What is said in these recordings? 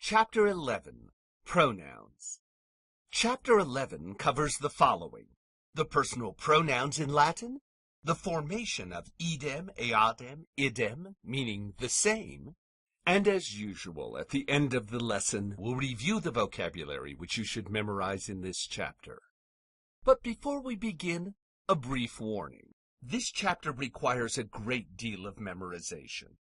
Chapter 11, Pronouns. Chapter 11 covers the following: the personal pronouns in Latin, the formation of idem, eadem, idem, meaning the same, and as usual, at the end of the lesson, we'll review the vocabulary which you should memorize in this chapter. But before we begin, a brief warning. This chapter requires a great deal of memorization.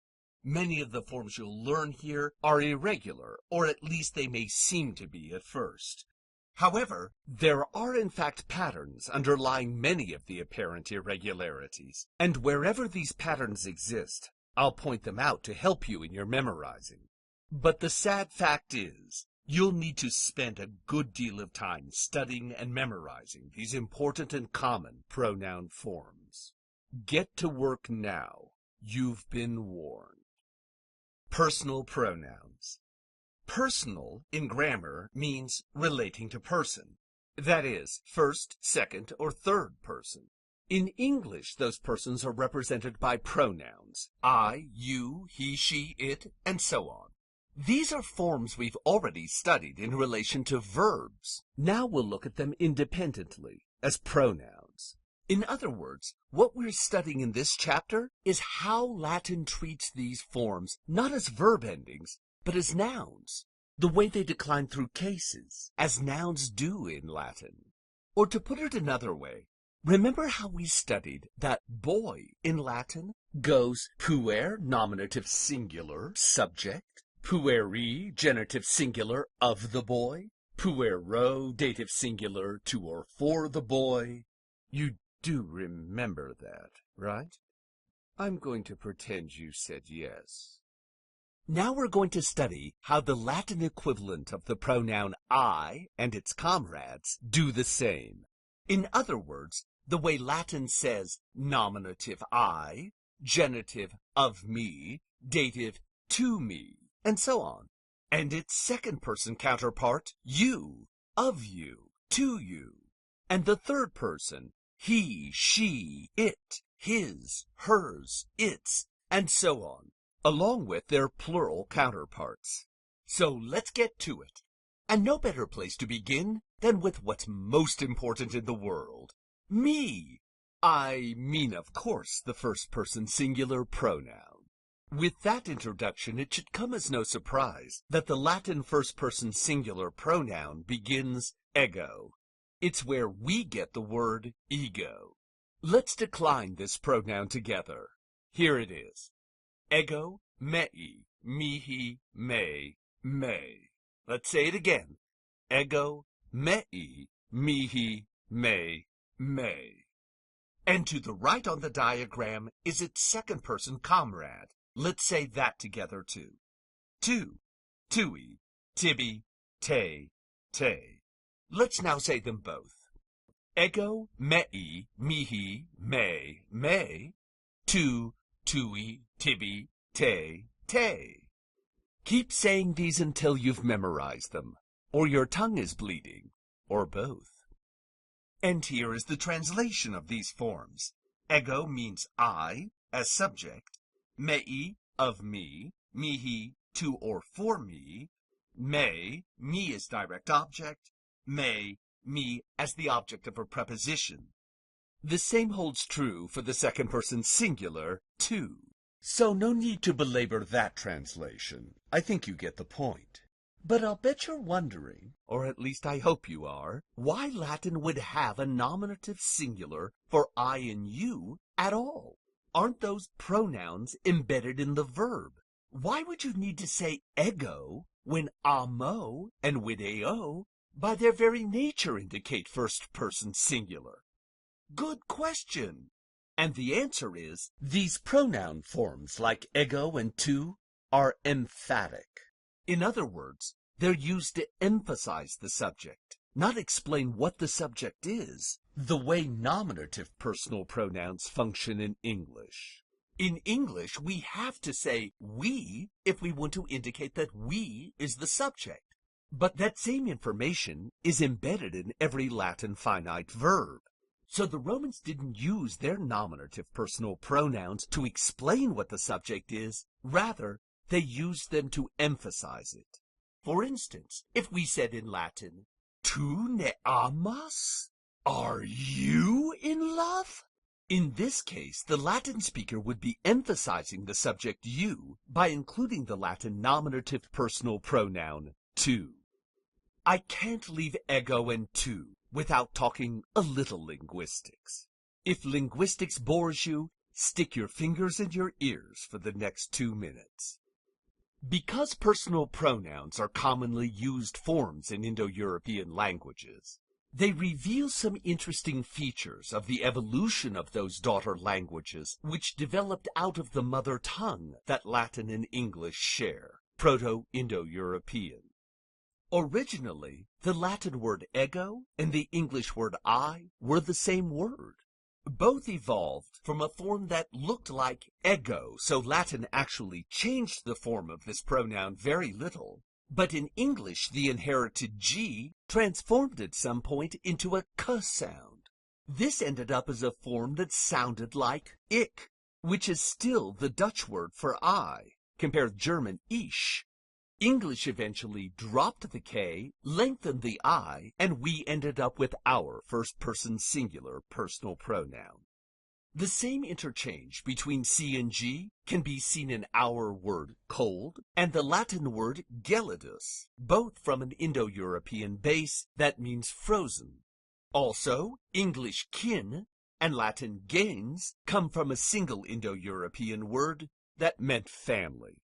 Many of the forms you'll learn here are irregular, or at least they may seem to be at first. However, there are in fact patterns underlying many of the apparent irregularities, and wherever these patterns exist, I'll point them out to help you in your memorizing. But the sad fact is, you'll need to spend a good deal of time studying and memorizing these important and common pronoun forms. Get to work now. You've been warned. Personal pronouns. Personal, in grammar, means relating to person. That is, first, second, or third person. In English, those persons are represented by pronouns: I, you, he, she, it, and so on. These are forms we've already studied in relation to verbs. Now we'll look at them independently, as pronouns. In other words, what we're studying in this chapter is how Latin treats these forms not as verb endings, but as nouns, the way they decline through cases, as nouns do in Latin. Or to put it another way, remember how we studied that boy in Latin goes puer, nominative singular, subject, pueri, genitive singular, of the boy, puero, dative singular, to or for the boy. You do remember that, right? I'm going to pretend you said yes. Now we're going to study how the Latin equivalent of the pronoun I and its comrades do the same. In other words, the way Latin says nominative I, genitive of me, dative to me, and so on, and its second-person counterpart, you, of you, to you, and the third person, he, she, it, his, hers, its, and so on, along with their plural counterparts. So let's get to it. And no better place to begin than with what's most important in the world: me. I mean, of course, the first-person singular pronoun. With that introduction, it should come as no surprise that the Latin first-person singular pronoun begins ego. It's where we get the word ego. Let's decline this pronoun together. Here it is: ego, mei, mihi, me, me. Let's say it again: ego, mei, mihi, me, me. And to the right on the diagram is its second-person comrade. Let's say that together too: tu, tui, tibi, te, te. Let's now say them both: ego, mei, mihi, me, me, tu, tui, tibi, te, te. Keep saying these until you've memorized them, or your tongue is bleeding, or both. And here is the translation of these forms. Ego means I, as subject; mei, of me; mihi, to or for me; me as direct object; me as the object of a preposition. The same holds true for the second-person singular, tu. So no need to belabor that translation. I think you get the point. But I'll bet you're wondering, or at least I hope you are, why Latin would have a nominative singular for I and you at all. Aren't those pronouns embedded in the verb? Why would you need to say ego when amo and video by their very nature indicate first-person singular? Good question. And the answer is, these pronoun forms, like ego and tu, are emphatic. In other words, they're used to emphasize the subject, not explain what the subject is, the way nominative personal pronouns function in English. In English, we have to say we if we want to indicate that we is the subject. But that same information is embedded in every Latin finite verb. So the Romans didn't use their nominative personal pronouns to explain what the subject is. Rather, they used them to emphasize it. For instance, if we said in Latin, Tu ne amas? Are you in love? In this case, the Latin speaker would be emphasizing the subject you by including the Latin nominative personal pronoun tu. I can't leave ego and tu without talking a little linguistics. If linguistics bores you, stick your fingers in your ears for the next 2 minutes. Because personal pronouns are commonly used forms in Indo-European languages, they reveal some interesting features of the evolution of those daughter languages which developed out of the mother tongue that Latin and English share, Proto-Indo-European. Originally, the Latin word ego and the English word I were the same word. Both evolved from a form that looked like ego, so Latin actually changed the form of this pronoun very little. But in English, the inherited G transformed at some point into a k sound. This ended up as a form that sounded like ich, which is still the Dutch word for I. Compare German ich. English eventually dropped the K, lengthened the I, and we ended up with our first-person singular personal pronoun. The same interchange between C and G can be seen in our word cold and the Latin word gelidus, both from an Indo-European base that means frozen. Also, English kin and Latin gens come from a single Indo-European word that meant family.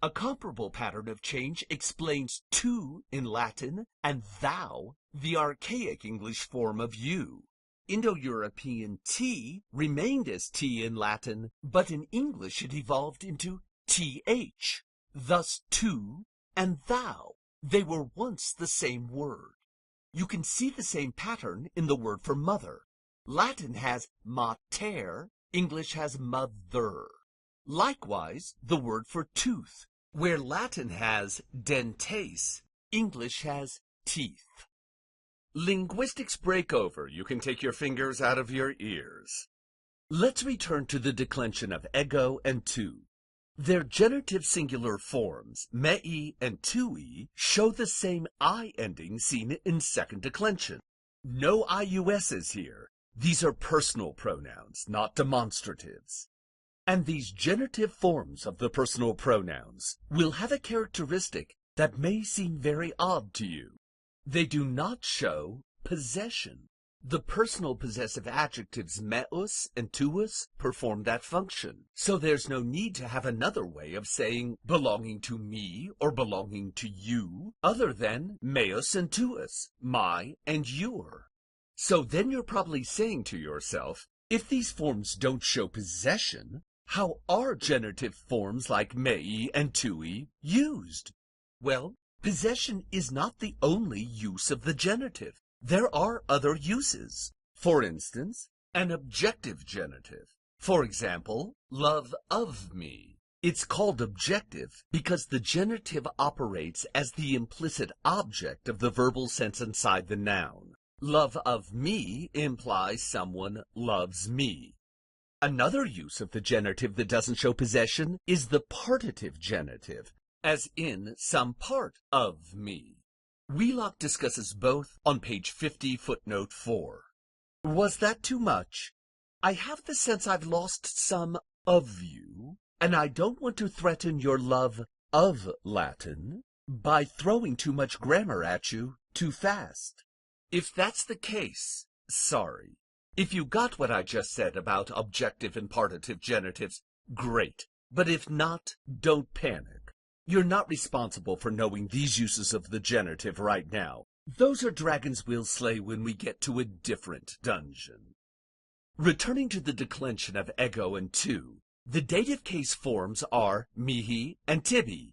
A comparable pattern of change explains tu in Latin and thou, the archaic English form of you. Indo-European t remained as t in Latin, but in English it evolved into th. Thus tu and thou, they were once the same word. You can see the same pattern in the word for mother. Latin has mater, English has mother. Likewise, the word for tooth. Where Latin has dentes, English has teeth. Linguistics break over. You can take your fingers out of your ears. Let's return to the declension of ego and tu. Their genitive singular forms, mei and tui, show the same I ending seen in second declension. No IUSs here. These are personal pronouns, not demonstratives. And these genitive forms of the personal pronouns will have a characteristic that may seem very odd to you. They do not show possession. The personal possessive adjectives meus and tuus perform that function, so there's no need to have another way of saying belonging to me or belonging to you other than meus and tuus, my and your. So then you're probably saying to yourself, if these forms don't show possession, how are genitive forms like mei and tui used? Well, possession is not the only use of the genitive. There are other uses. For instance, an objective genitive. For example, love of me. It's called objective because the genitive operates as the implicit object of the verbal sense inside the noun. Love of me implies someone loves me. Another use of the genitive that doesn't show possession is the partitive genitive, as in some part of me. Wheelock discusses both on page 50, footnote 4. Was that too much? I have the sense I've lost some of you, and I don't want to threaten your love of Latin by throwing too much grammar at you too fast. If that's the case, sorry. If you got what I just said about objective and partitive genitives, great. But if not, don't panic. You're not responsible for knowing these uses of the genitive right now. Those are dragons we'll slay when we get to a different dungeon. Returning to the declension of ego and tu, the dative case forms are mihi and tibi.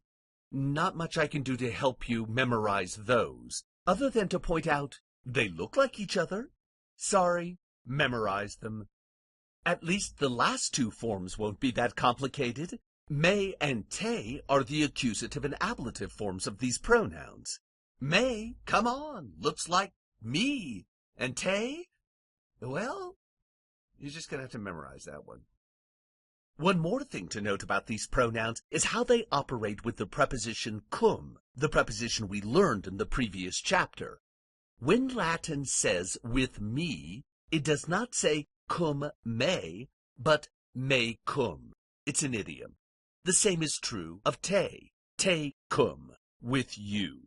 Not much I can do to help you memorize those, other than to point out they look like each other. Sorry. Memorize them. At least the last two forms won't be that complicated. Me and te are the accusative and ablative forms of these pronouns. Me, come on, looks like me. And te, well, you're just gonna have to memorize that one. One more thing to note about these pronouns is how they operate with the preposition cum, the preposition we learned in the previous chapter. When Latin says with me, it does not say cum me, but me cum. It's an idiom. The same is true of te cum, with you.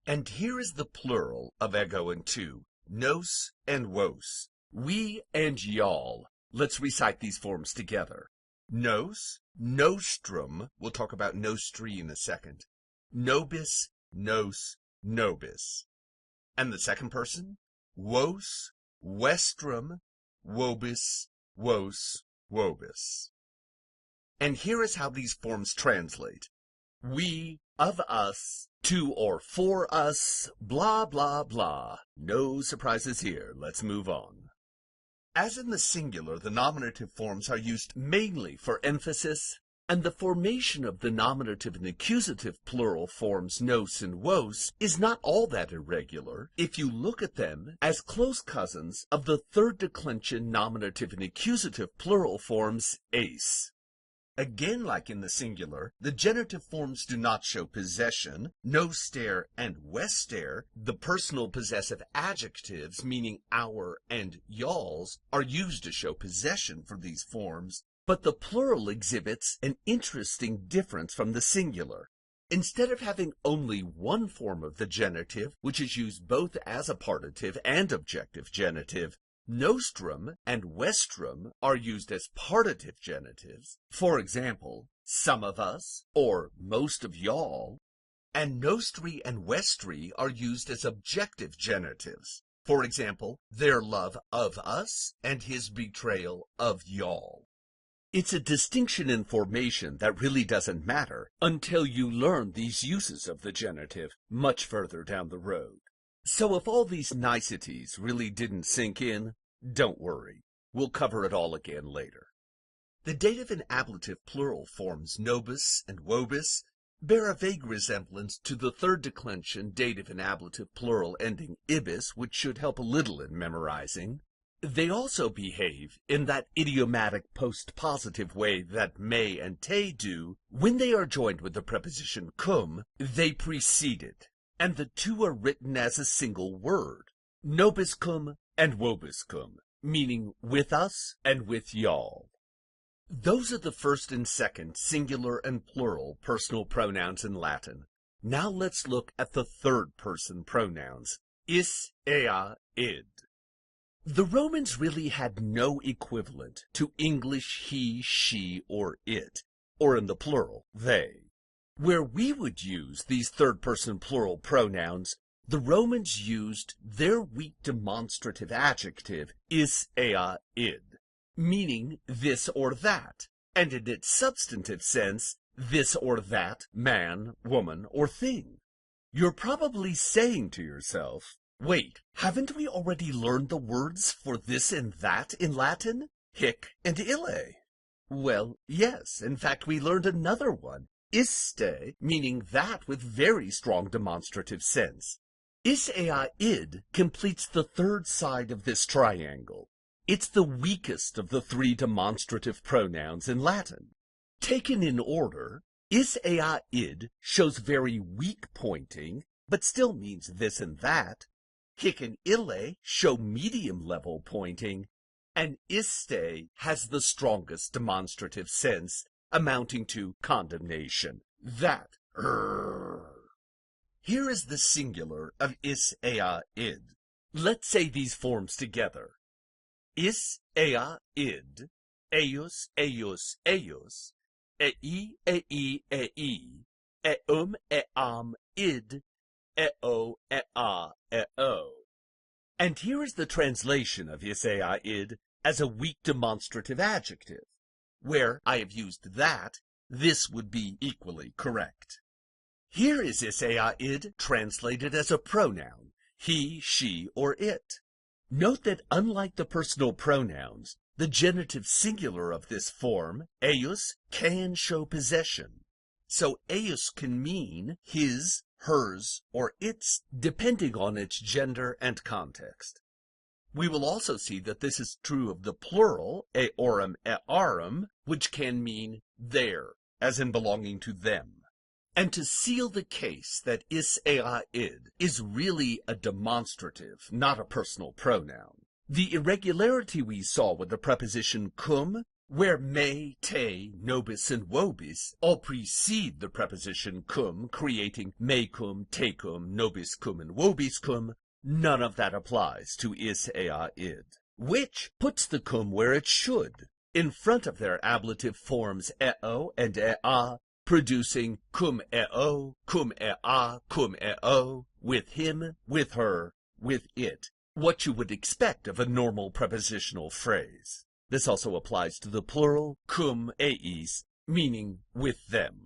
And here is the plural of ego and two, nos and wos, we and y'all. Let's recite these forms together. Nos, nostrum, we'll talk about nostri in a second. Nobis, nos, nobis. And the second person, wos, westrum, wobis, wos, wobis. And here is how these forms translate. We, of us, to or for us, blah, blah, blah. No surprises here. Let's move on. As in the singular, the nominative forms are used mainly for emphasis, and the formation of the nominative and accusative plural forms nos and wos is not all that irregular if you look at them as close cousins of the third declension nominative and accusative plural forms ace. Again, like in the singular, the genitive forms do not show possession. Noster and wester, the personal possessive adjectives meaning our and y'alls, are used to show possession for these forms, but the plural exhibits an interesting difference from the singular. Instead of having only one form of the genitive, which is used both as a partitive and objective genitive, nostrum and westrum are used as partitive genitives. For example, some of us, or most of y'all. And nostri and westri are used as objective genitives. For example, their love of us and his betrayal of y'all. It's a distinction in formation that really doesn't matter until you learn these uses of the genitive much further down the road. So if all these niceties really didn't sink in, don't worry. We'll cover it all again later. The dative and ablative plural forms nobis and wobis bear a vague resemblance to the third declension dative and ablative plural ending ibis, which should help a little in memorizing. They also behave in that idiomatic post-positive way that me and te do. When they are joined with the preposition cum, they precede it, and the two are written as a single word, nobis cum and wobis cum, meaning with us and with y'all. Those are the first and second singular and plural personal pronouns in Latin. Now let's look at the third person pronouns, is, ea, id. The Romans really had no equivalent to English he, she, or it, or in the plural, they. Where we would use these third-person plural pronouns, the Romans used their weak demonstrative adjective, is, ea, id, meaning this or that, and in its substantive sense, this or that man, woman, or thing. You're probably saying to yourself, wait, haven't we already learned the words for this and that in Latin? Hic and ille. Well, yes, in fact we learned another one, iste, meaning that with very strong demonstrative sense. Is ea id completes the third side of this triangle. It's the weakest of the three demonstrative pronouns in Latin. Taken in order, is ea id shows very weak pointing, but still means this and that. Hic and ille show medium-level pointing, and iste has the strongest demonstrative sense, amounting to condemnation. That. Here is the singular of is ea id. Let's say these forms together. Is ea id, eius, eius, eius, ei, eum, eam, id, eo, ea, eo. And here is the translation of is ea id as a weak demonstrative adjective. Where I have used that, this would be equally correct. Here is is ea id translated as a pronoun, he, she, or it. Note that unlike the personal pronouns, the genitive singular of this form, eius, can show possession. So eius can mean his, hers, or its, depending on its gender and context. We will also see that this is true of the plural, eorum, earum, which can mean their, as in belonging to them. And to seal the case that is ea id is really a demonstrative, not a personal pronoun, the irregularity we saw with the preposition cum, where me, te, nobis, and vobis all precede the preposition cum, creating me cum, te cum, nobis cum, and vobis cum, none of that applies to is ea id, which puts the cum where it should, in front of their ablative forms eo and ea, producing cum eo, cum ea, cum eo, with him, with her, with it, what you would expect of a normal prepositional phrase. This also applies to the plural cum eis, meaning with them.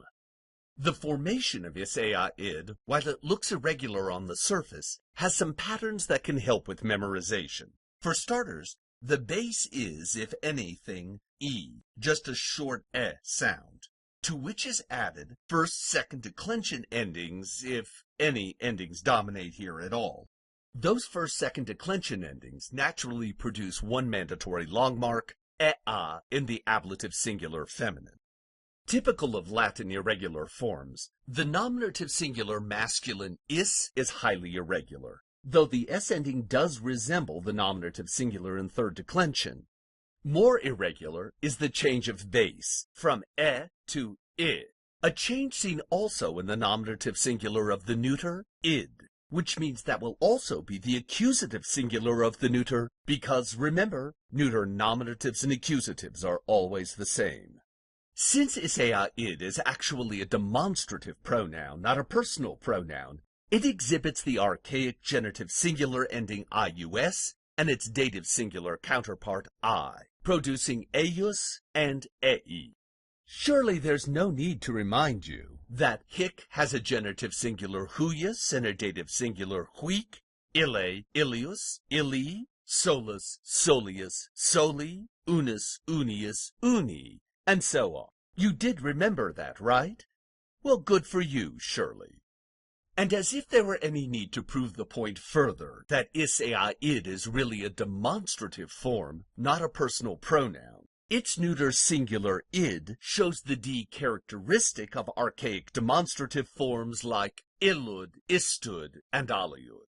The formation of is ea id, while it looks irregular on the surface, has some patterns that can help with memorization. For starters, the base is, if anything, e, just a short e sound, to which is added first, second declension endings, if any endings dominate here at all. Those first, second declension endings naturally produce one mandatory long mark, ea, in the ablative singular feminine. Typical of Latin irregular forms, the nominative singular masculine is highly irregular, though the s ending does resemble the nominative singular in third declension. More irregular is the change of base, from e to I, a change seen also in the nominative singular of the neuter, id, which means that will also be the accusative singular of the neuter, because, remember, neuter nominatives and accusatives are always the same. Since is ea id is actually a demonstrative pronoun, not a personal pronoun, it exhibits the archaic genitive singular ending ius and its dative singular counterpart I, producing eius and ei. Surely there's no need to remind you that hic has a genitive singular huius and a dative singular huic, ille, illius, illi, solus, solius, soli, unus, unius, uni, and so on. You did remember that, right? Well, good for you, surely. And as if there were any need to prove the point further that is ea id is really a demonstrative form, not a personal pronoun, its neuter singular id shows the D characteristic of archaic demonstrative forms like illud, istud, and aliud.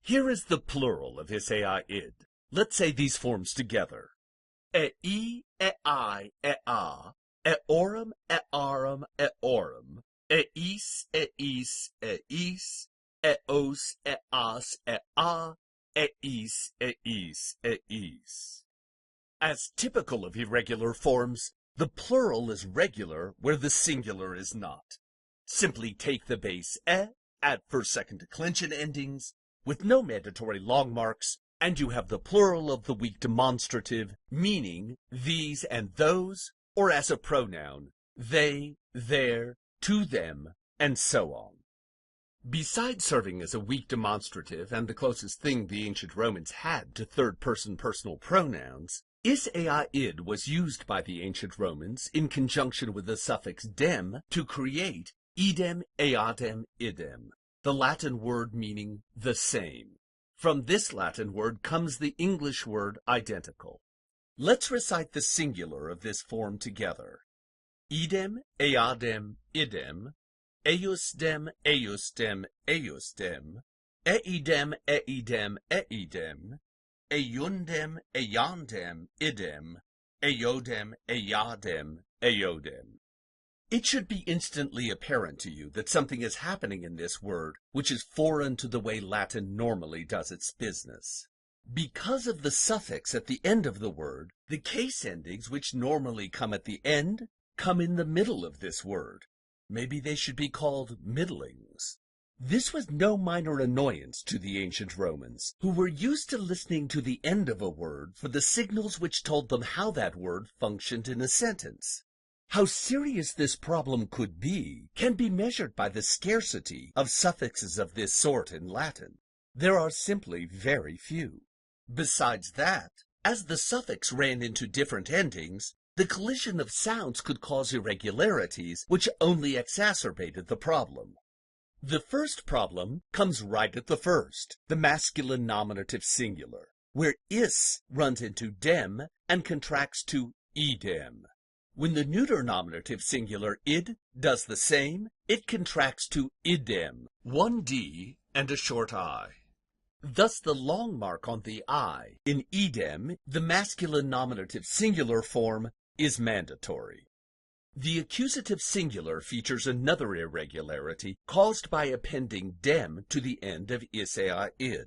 Here is the plural of is ea id. Let's say these forms together. Ei, ei, ea, eorum, earum, eorum, eis, eis, eis, eos, eas, ea, eis, eis, eis. As typical of irregular forms, the plural is regular where the singular is not. Simply take the base e, add first, second declension endings, with no mandatory long marks, and you have the plural of the weak demonstrative, meaning these and those, or as a pronoun, they, their, to them, and so on. Besides serving as a weak demonstrative and the closest thing the ancient Romans had to third-person personal pronouns, is ea id was used by the ancient Romans in conjunction with the suffix dem to create idem, eadem, idem, the Latin word meaning the same. From this Latin word comes the English word identical. Let's recite the singular of this form together. Idem, eadem, idem, eiusdem, eiusdem, eiusdem, eidem, eidem, eidem, eiundem, eiandem, idem, eodem, eadem, eodem. It should be instantly apparent to you that something is happening in this word which is foreign to the way Latin normally does its business. Because of the suffix at the end of the word, the case endings which normally come at the end come in the middle of this word. Maybe they should be called middlings. This was no minor annoyance to the ancient Romans, who were used to listening to the end of a word for the signals which told them how that word functioned in a sentence. How serious this problem could be can be measured by the scarcity of suffixes of this sort in Latin. There are simply very few. Besides that, as the suffix ran into different endings, the collision of sounds could cause irregularities which only exacerbated the problem. The first problem comes right at the first, the masculine nominative singular. where is runs into dem and contracts to idem. When the neuter nominative singular id does the same, it contracts to idem, one d and a short I. Thus the long mark on the I in idem, the masculine nominative singular form, is mandatory. The accusative singular features another irregularity caused by appending dem to the end of id.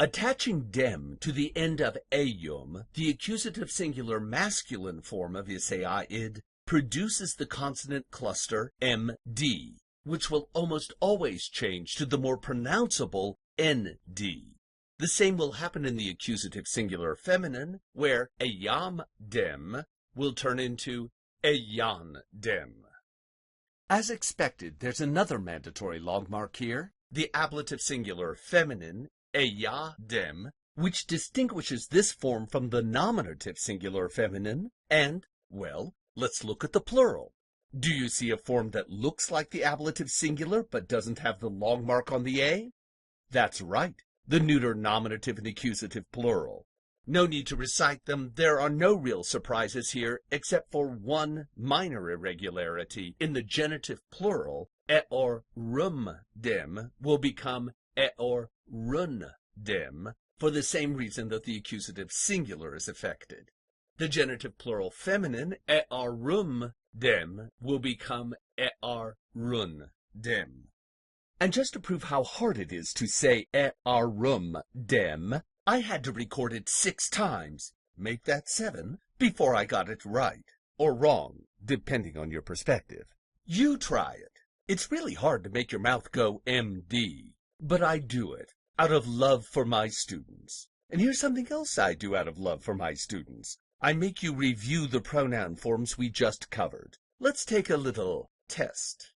Attaching dem to the end of eum, the accusative singular masculine form of id produces the consonant cluster md, which will almost always change to the more pronounceable nd. The same will happen in the accusative singular feminine, where eyam dem will turn into eyan dem. As expected, there's another mandatory long mark here, the ablative singular feminine, eya dem, which distinguishes this form from the nominative singular feminine, and, well, let's look at the plural. Do you see a form that looks like the ablative singular but doesn't have the long mark on the a? That's right, the neuter nominative and accusative plural. No need to recite them. There are no real surprises here, except for one minor irregularity. In the genitive plural, eorum dem will become eorun dem, for the same reason that the accusative singular is affected. The genitive plural feminine, eorum dem, will become eorun dem. And just to prove how hard it is to say eorum dem, I had to record it 6 times, make that 7, before I got it right, or wrong, depending on your perspective. You try it. It's really hard to make your mouth go MD, but I do it out of love for my students. And here's something else I do out of love for my students. I make you review the pronoun forms we just covered. Let's take a little test.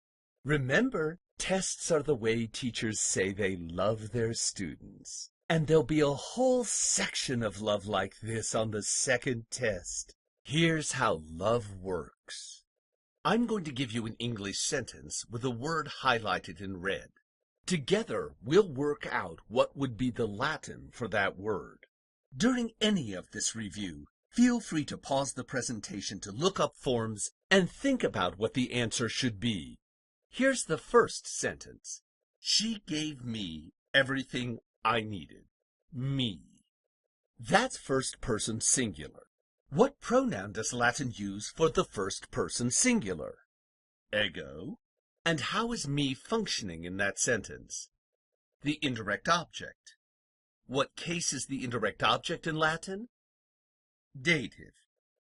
Remember, tests are the way teachers say they love their students. And there'll be a whole section of love like this on the second test. Here's how love works. I'm going to give you an English sentence with a word highlighted in red. Together, we'll work out what would be the Latin for that word. During any of this review, feel free to pause the presentation to look up forms and think about what the answer should be. Here's the first sentence. She gave me everything I needed. Me. That's first person singular. What pronoun does Latin use for the first person singular? Ego. And how is me functioning in that sentence? The indirect object. What case is the indirect object in Latin? Dative.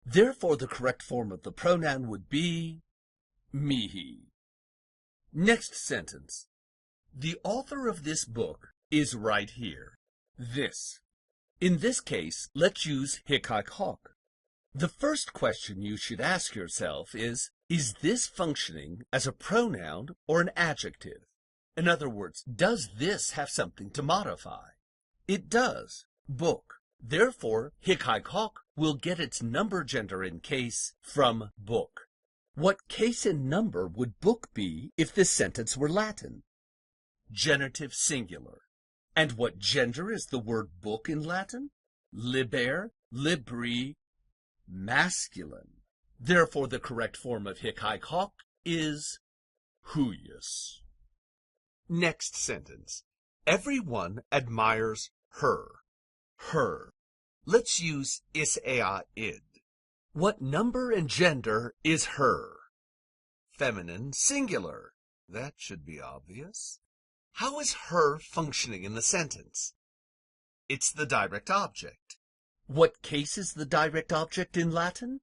Therefore, the correct form of the pronoun would be mihi. Next sentence. The author of this book is right here. This. In this case, let's use hic haec hoc. The first question you should ask yourself is this functioning as a pronoun or an adjective? In other words, does this have something to modify? It does. Book. Therefore, hic haec hoc will get its number gender in case from book. What case and number would book be if this sentence were Latin? Genitive singular. And what gender is the word book in Latin? Liber, libri, masculine. Therefore, the correct form of hic haec hoc is huius. Next sentence. Everyone admires her. Her. Let's use is ea id. What number and gender is her? Feminine singular. That should be obvious. How is her functioning in the sentence? It's the direct object. What case is the direct object in Latin?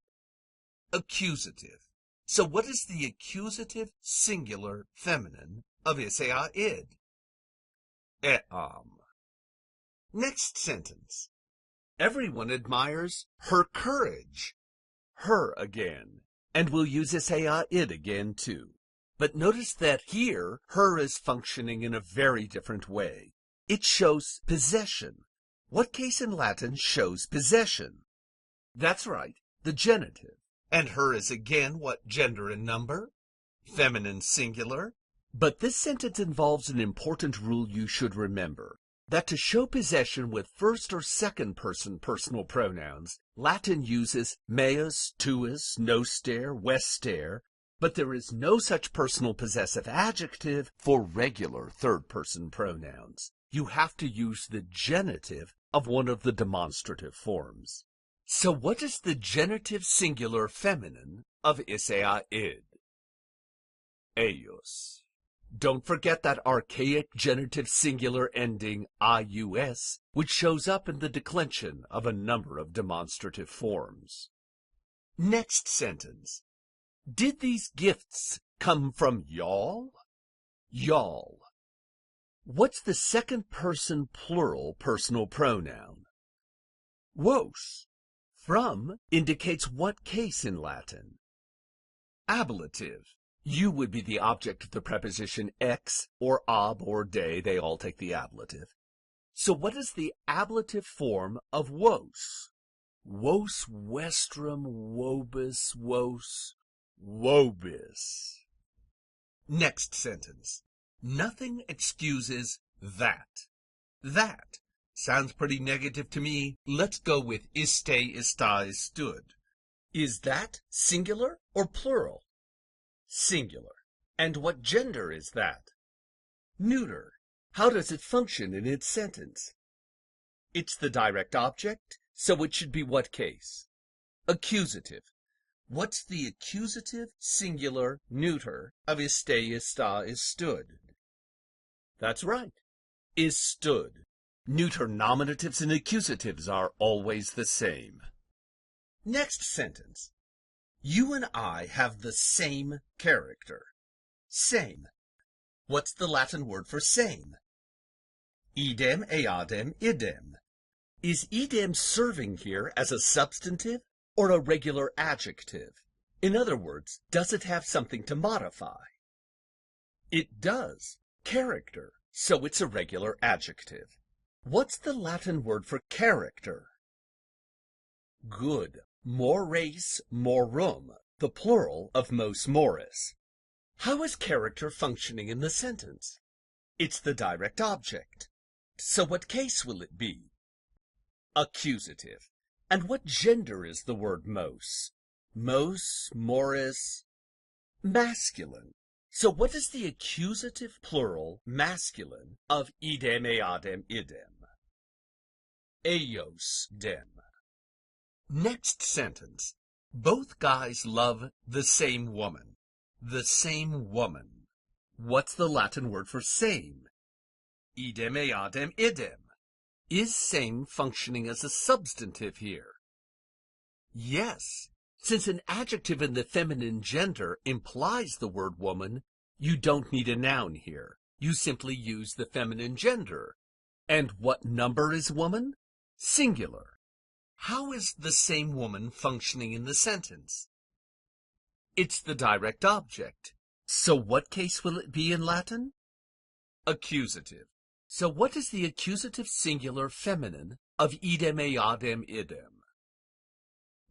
Accusative. So what is the accusative singular feminine of is ea id? Eam. Next sentence. Everyone admires her courage. Her again. And we'll use is ea id again too. But notice that here, her is functioning in a very different way. It shows possession. What case in Latin shows possession? That's right, the genitive. And her is again what gender and number? Feminine singular. But this sentence involves an important rule you should remember. that to show possession with first or second person personal pronouns, Latin uses meus, tuus, noster, vester, but there is no such personal possessive adjective for regular third-person pronouns. You have to use the genitive of one of the demonstrative forms. So what is the genitive singular feminine of isea id? Eios. Don't forget that archaic genitive singular ending ius, which shows up in the declension of a number of demonstrative forms. Next sentence. Did these gifts come from y'all? Y'all. What's the second person plural personal pronoun? Vos. From indicates what case in Latin? Ablative. You would be the object of the preposition ex or ab or de. They all take the ablative. So what is the ablative form of vos? Vos vestrum vobis vos vobis. Next sentence. Nothing excuses that. That sounds pretty negative to me. Let's go with iste, ista, stood. Is that singular or plural? Singular. And what gender is that? Neuter. How does it function in its sentence? It's the direct object, so it should be what case? Accusative. What's the accusative singular neuter of iste, ista, is stood? That's right. Is stood. Neuter nominatives and accusatives are always the same. Next sentence. You and I have the same character. Same. What's the Latin word for same? Idem, eadem, idem. Is idem serving here as a substantive or a regular adjective? In other words, does it have something to modify? It does. Character. So it's a regular adjective. What's the Latin word for character? Good. Mores morum, the plural of mos mores. How is character functioning in the sentence? It's the direct object. So what case will it be? Accusative. And what gender is the word mos? Mos, mores, masculine. So what is the accusative plural masculine of idem, eadem, idem? Eios dem. Next sentence. Both guys love the same woman. The same woman. What's the Latin word for same? Idem, eadem, idem. Is same functioning as a substantive here? Yes. Since an adjective in the feminine gender implies the word woman, you don't need a noun here. You simply use the feminine gender. And what number is woman? Singular. How is the same woman functioning in the sentence? It's the direct object. So what case will it be in Latin? Accusative. So what is the accusative singular feminine of idem, eadem, idem?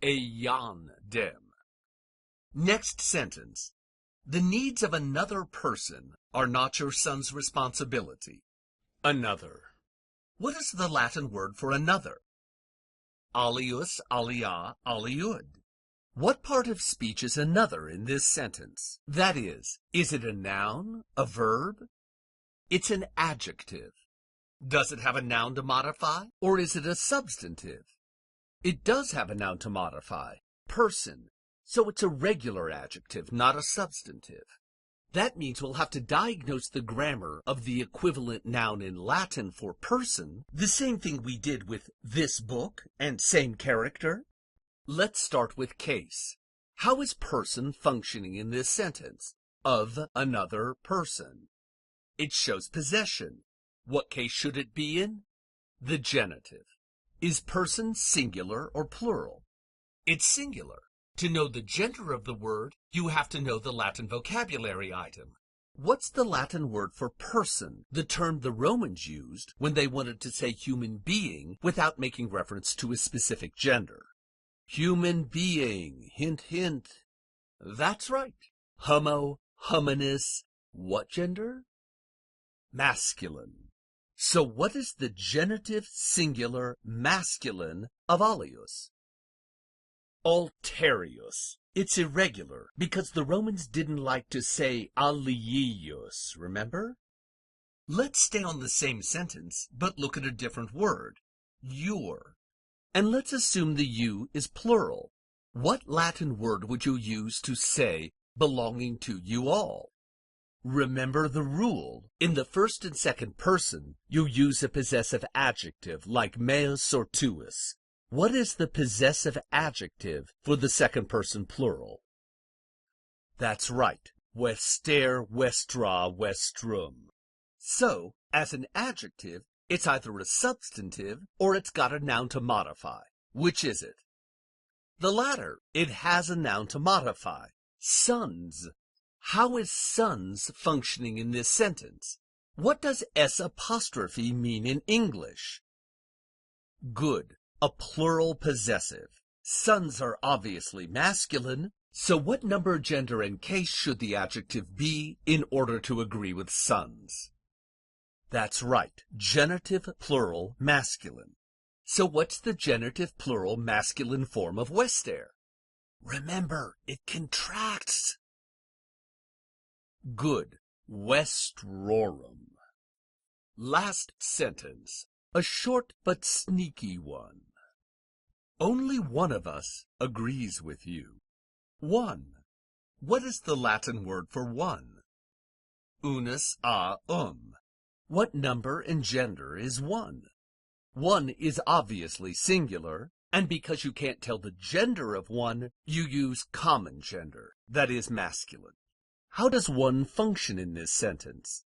Eiandem. Next sentence. The needs of another person are not your son's responsibility. Another. What is the Latin word for another? Alius, alia, aliud. What part of speech is another in this sentence? That is it a noun, a verb? It's an adjective. Does it have a noun to modify, or is it a substantive? It does have a noun to modify, person, so it's a regular adjective, not a substantive. That means we'll have to diagnose the grammar of the equivalent noun in Latin for person, the same thing we did with this book and same character. Let's start with case. How is person functioning in this sentence? Of another person. It shows possession. What case should it be in? The genitive. Is person singular or plural? It's singular. To know the gender of the word, you have to know the Latin vocabulary item. What's the Latin word for person, the term the Romans used when they wanted to say human being without making reference to a specific gender? Human being, hint, hint. That's right. Homo, hominis, what gender? Masculine. So what is the genitive singular masculine of alius? Alterius. It's irregular because the Romans didn't like to say aliius, remember? Let's stay on the same sentence, but look at a different word, your. And let's assume the you is plural. What Latin word would you use to say belonging to you all? Remember the rule. In the first and second person, you use a possessive adjective like meus or tuus. What is the possessive adjective for the second person plural? That's right, vester, vestra, vestrum. So, as an adjective, it's either a substantive or it's got a noun to modify. Which is it? The latter. It has a noun to modify. Sons. How is sons functioning in this sentence? What does S apostrophe mean in English? Good. A plural possessive. Sons are obviously masculine, so what number, gender, and case should the adjective be in order to agree with sons? That's right, genitive plural masculine. So what's the genitive plural masculine form of vester? Remember, it contracts. Good. Vestrorum. Last sentence. A short but sneaky one. Only one of us agrees with you. One. What is the Latin word for one? Unus a What number and gender is one? One is obviously singular, and because you can't tell the gender of one, you use common gender, that is masculine. How does one function in this sentence?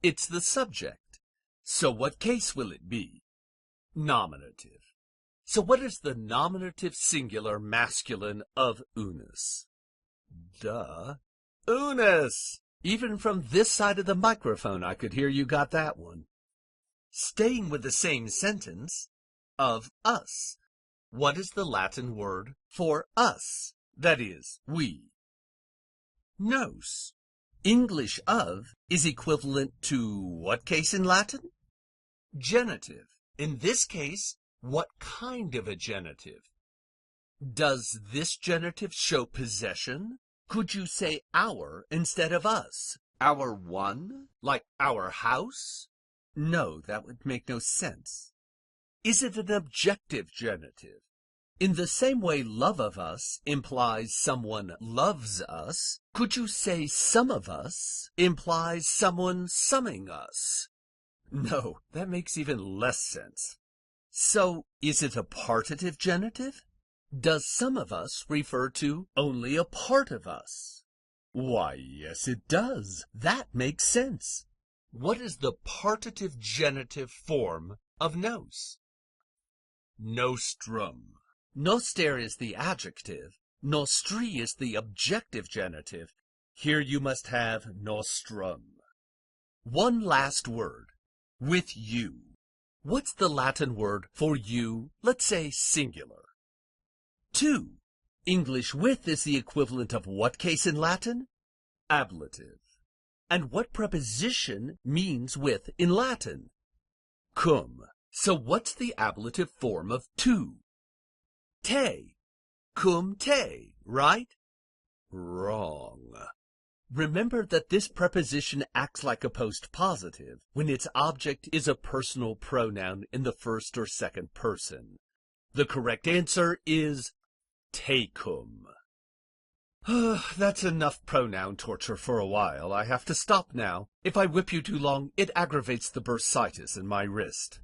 It's the subject. So what case will it be? Nominative. So what is the nominative singular masculine of unus? Duh. Unus! Even from this side of the microphone I could hear you got that one. Staying with the same sentence, of us. What is the Latin word for us? That is, we. Nos. English of is equivalent to what case in Latin? Genitive. In this case, what kind of a genitive? Does this genitive show possession? Could you say our instead of us? Our one? Like our house? No, that would make no sense. Is it an objective genitive? In the same way love of us implies someone loves us, could you say some of us implies someone summing us? No, that makes even less sense. So, is it a partitive genitive? Does some of us refer to only a part of us? Why, yes, it does. That makes sense. What is the partitive genitive form of nos? Nostrum. Noster is the adjective. Nostri is the objective genitive. Here you must have nostrum. One last word. With you. What's the Latin word for you, let's say singular? Two. English with is the equivalent of what case in Latin? Ablative. And what preposition means with in Latin? Cum. So what's the ablative form of two? Te. Cum te, right? Wrong. Remember that this preposition acts like a postpositive when its object is a personal pronoun in the first or second person. The correct answer is tecum. That's enough pronoun torture for a while. I have to stop now. If I whip you too long, it aggravates the bursitis in my wrist.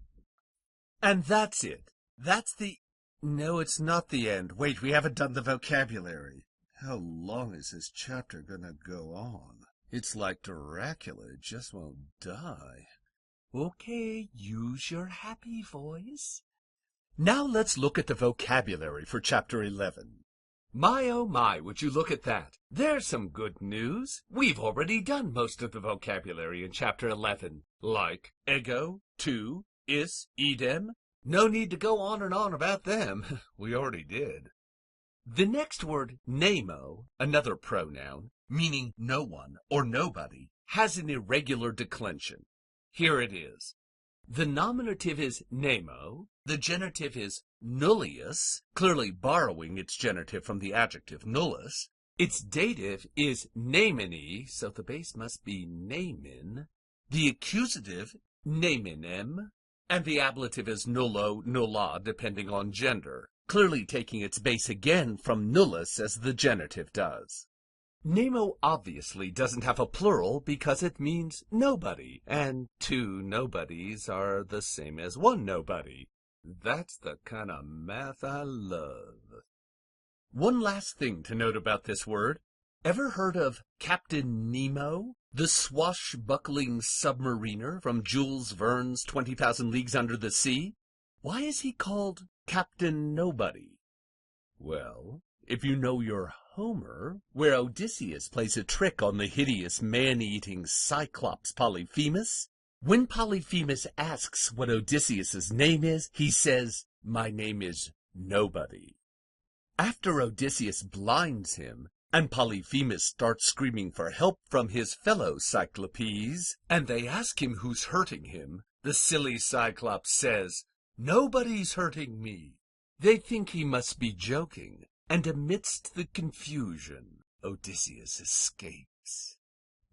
And that's it. That's the... No, it's not the end. Wait, we haven't done the vocabulary. How long is this chapter gonna go on? It's like Dracula, it just won't die. Okay, use your happy voice. Now let's look at the vocabulary for Chapter 11. My oh my, would you look at that? There's some good news. We've already done most of the vocabulary in Chapter 11, like ego, to, is, idem. No need to go on and on about them. We already did. The next word, nemo, another pronoun, meaning no one or nobody, has an irregular declension. Here it is. The nominative is nemo, the genitive is nullius, clearly borrowing its genitive from the adjective nullus. Its dative is namini, so the base must be namin. The accusative, naminem, and the ablative is nullo, nulla, depending on gender, clearly taking its base again from nullus as the genitive does. Nemo obviously doesn't have a plural because it means nobody, and two nobodies are the same as one nobody. That's the kind of math I love. One last thing to note about this word. Ever heard of Captain Nemo, the swashbuckling submariner from Jules Verne's 20,000 Leagues Under the Sea? Why is he called Captain Nobody? Well, if you know your Homer, where Odysseus plays a trick on the hideous man-eating Cyclops Polyphemus, when Polyphemus asks what Odysseus's name is, he says, "My name is Nobody." After Odysseus blinds him, and Polyphemus starts screaming for help from his fellow Cyclopes, and they ask him who's hurting him, the silly Cyclops says, "Nobody's hurting me." They think he must be joking, and amidst the confusion, Odysseus escapes.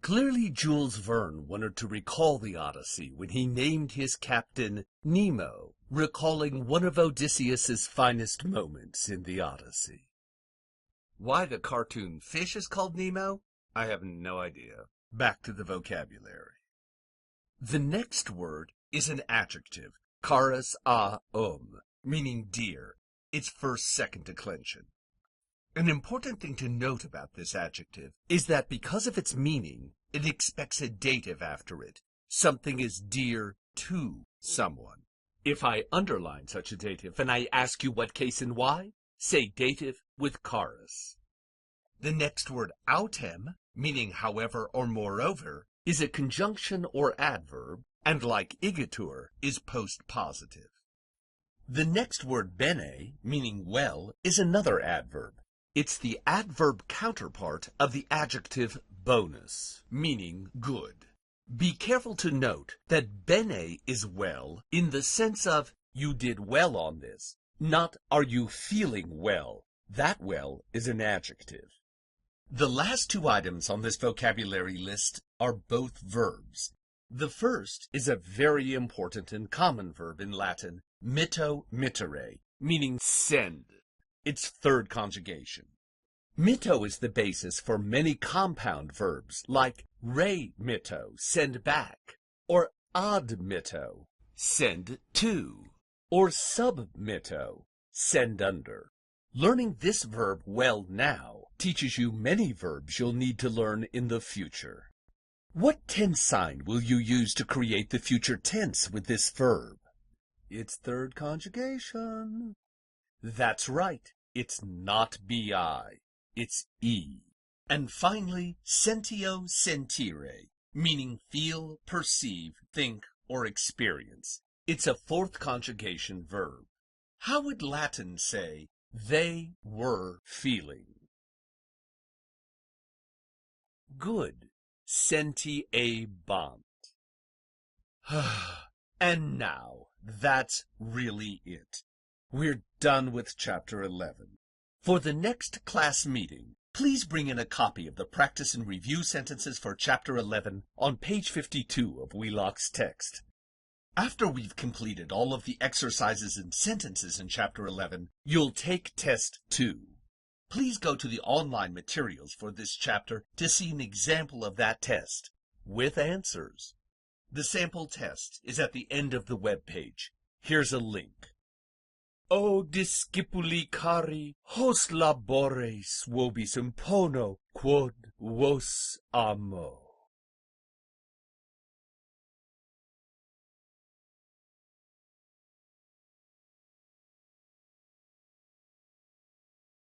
Clearly Jules Verne wanted to recall the Odyssey when he named his captain Nemo, recalling one of Odysseus's finest moments in the Odyssey. Why the cartoon fish is called Nemo? I have no idea. Back to the vocabulary. The next word is an adjective, charis a meaning dear. Its second declension. An important thing to note about this adjective is that because of its meaning, it expects a dative after it. Something is dear to someone. If I underline such a dative and I ask you what case and why, say dative with charis. The next word autem, meaning however or moreover, is a conjunction or adverb, and like igitur, is postpositive. The next word bene, meaning well, is another adverb. It's the adverb counterpart of the adjective bonus, meaning good. Be careful to note that bene is well in the sense of you did well on this, not are you feeling well. That well is an adjective. The last two items on this vocabulary list are both verbs. The first is a very important and common verb in Latin, mitto mittere, meaning send. Its third conjugation. Mitto is the basis for many compound verbs like remitto, send back, or admitto, send to, or submitto, send under. Learning this verb well now teaches you many verbs you'll need to learn in the future. What tense sign will you use to create the future tense with this verb? Its third conjugation. That's right, it's not bi, it's e. And finally, sentio sentire, meaning feel, perceive, think, or experience. It's a fourth conjugation verb. How would Latin say, they were feeling? Good. Sentiebant. And now, that's really it. We're done with Chapter 11. For the next class meeting, please bring in a copy of the practice and review sentences for Chapter 11 on page 52 of Wheelock's text. After we've completed all of the exercises and sentences in Chapter 11, you'll take Test 2. Please go to the online materials for this chapter to see an example of that test, with answers. The sample test is at the end of the web page. Here's a link. O discipuli cari, hos labores vobis impono, quod vos amo.